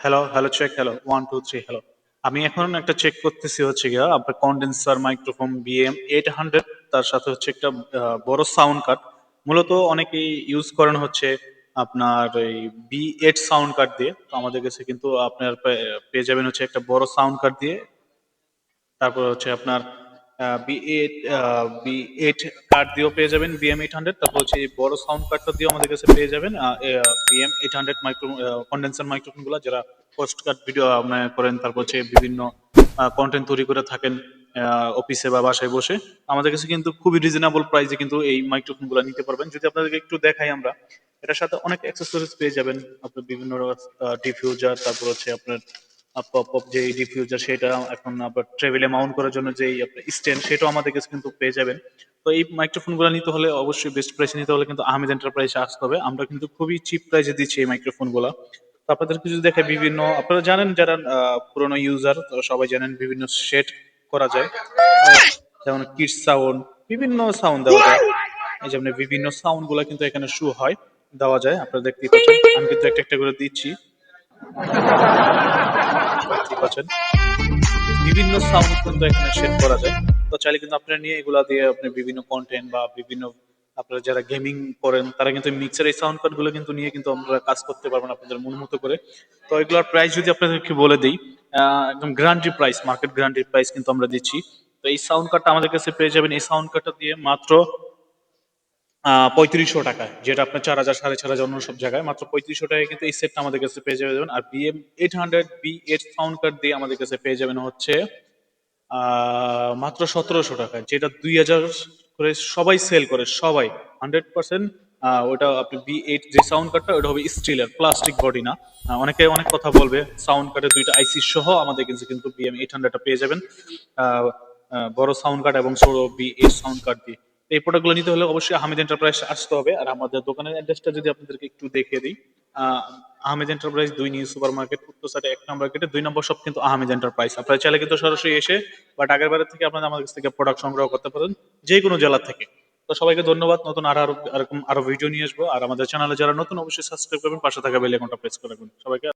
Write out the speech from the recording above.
Hello, hello check, hello 1 2 3 hello. আমি এখন একটা চেক করতেছি হচ্ছে গিয়া আপনার কনডেন্সার মাইক্রোফোন BM800, তার সাথে হচ্ছে একটা বড় সাউন্ড কার্ড। মূলত অনেকেই ইউজ করেন হচ্ছে আপনার এই B8 সাউন্ড কার্ড দিয়ে। তো আমাদের কাছে কিন্তু আপনার পেয়ে যাবেন হচ্ছে একটা বড় সাউন্ড কার্ড দিয়ে। তারপর হচ্ছে আপনার বি এইট কার্ড দিয়েও পেয়ে যাবেন BM800। তারপর হচ্ছে এই বড় সাউন্ড কার্ডটা দিয়েও আমাদের কাছে পেয়ে যাবেন BM800 মাইক্রো কন্ডেন্সার মাইক্রোফোন গুলা, যারা পোস্ট কার্ড ভিডিও করেন, তারপর হচ্ছে বিভিন্ন কন্টেন্ট তৈরি করে থাকেন অফিসে বা বাসায় বসে। আমাদের কাছে কিন্তু খুবই রিজনেবল প্রাইসে কিন্তু এই মাইক্রোফোন গুলা নিতে পারবেন। যদি আপনাদেরকে একটু দেখাই আমরা, এটার সাথে অনেক অ্যাক্সেসরিজ পেয়ে যাবেন। আপনার বিভিন্ন ডিফিউজার, তারপর হচ্ছে আপনার পপ পপ যে ডিফিউজার, সেটা এখন আবার ট্রেভেলে মাউন্ট করার জন্য যে স্ট্যান্ড, সেটাও আমাদের কাছে কিন্তু পেয়ে যাবেন। তো এই মাইক্রোফোন গুলো নিতে হলে অবশ্যই বেস্ট প্রাইসে নিতে হলে কিন্তু আহমেদ এন্টারপ্রাইজে আসতে হবে। আমরা কিন্তু খুবই চিপ প্রাইসে দিচ্ছি এই মাইক্রোফোন গুলা। তো আপনাদেরকে যদি দেখে, বিভিন্ন আপনারা জানেন যারা পুরোনো ইউজার, সবাই জানেন বিভিন্ন সেট করা যায়। যেমন কিডস সাউন্ড, বিভিন্ন সাউন্ড দেওয়া যায়। এই যেমন বিভিন্ন সাউন্ড গুলা কিন্তু এখানে শো হয়, দেওয়া যায়। আপনারা দেখতেই পাচ্ছেন, আমি কিন্তু একটা একটা করে দিচ্ছি, দেখতেই পাচ্ছেন। বিভিন্ন সাউন্ড কিন্তু এখানে সেট করা যায়। তো চাইলে কিন্তু আপনারা নিয়ে এগুলা দিয়ে আপনি বিভিন্ন কন্টেন্ট বা বিভিন্ন, আপনারা যারা গেমিং করেন তারা কিন্তু মিক্সার এই সাউন্ড কার্ড গুলো কিন্তু নিয়ে কিন্তু আমরা কাজ করতে পারবেন আপনাদের মন মতো করে। তো এগুলোর প্রাইস যদি আপনাদেরকে বলে দিই, একদম guarantee price, market guarantee price কিন্তু আমরা দিচ্ছি। তো এই সাউন্ড কার্ডটা আমাদের কাছে পেয়ে যাবেন, এই সাউন্ড কার্ডটা দিয়ে মাত্র 3500 টাকায়, যেটা আপনার 4000 4500 অন্য সব জায়গায় মাত্র 3500 টাকায় কিন্তু এই সেটটা আমাদের কাছে পেয়ে যাবেন। আর BM800 B8 সাউন্ড কার্ড দিয়ে আমাদের কাছে পেয়ে যাবেন হচ্ছে মাত্র 1700 টাকায়, যেটা 2000 করে সবাই সেল করে, সবাই 100%। ওটা আপনি B8 যে সাউন্ড কার্ডটা, ওটা হবে স্টিলের, প্লাস্টিক বডি না। অনেকে অনেক কথা বলবে, সাউন্ড কার্ডের দুইটা আইসি সহ আমাদের কাছে কিন্তু BM800টা পেয়ে যাবেন আহ, বড় সাউন্ড কার্ড এবং ছোট B8 সাউন্ড কার্ড দিয়ে। তো এই প্রোডাক্টগুলো নিতে হলে অবশ্যই আহমেদ এন্টারপ্রাইজ আসতে হবে। আর আমাদের দোকানের অ্যাড্রেসটা যদি আপনাদেরকে একটু দেখিয়ে দিই, আহ, Ahmed enterprise 2 new super market, উত্তর সাইডে 1 নম্বর গেটে 2 নম্বর শপ কিন্তু আহমেদ এন্টারপ্রাইজ। আপনারা চাইলে কিন্তু সরাসরি এসে বা ঢাকার বাইরে থেকে আপনারা আমাদের কাছ থেকে প্রোডাক্ট সংগ্রহ করতে পারেন, যে কোনো জেলা থেকে। তো সবাইকে ধন্যবাদ। নতুন এরকম আরো ভিডিও নিয়ে আসবো। আর আমাদের চ্যানেলে যারা নতুন, অবশ্যই সাবস্ক্রাইব করবেন, পাশে থাকা বেল আইকনটা প্রেস করে রাখবেন। সবাইকে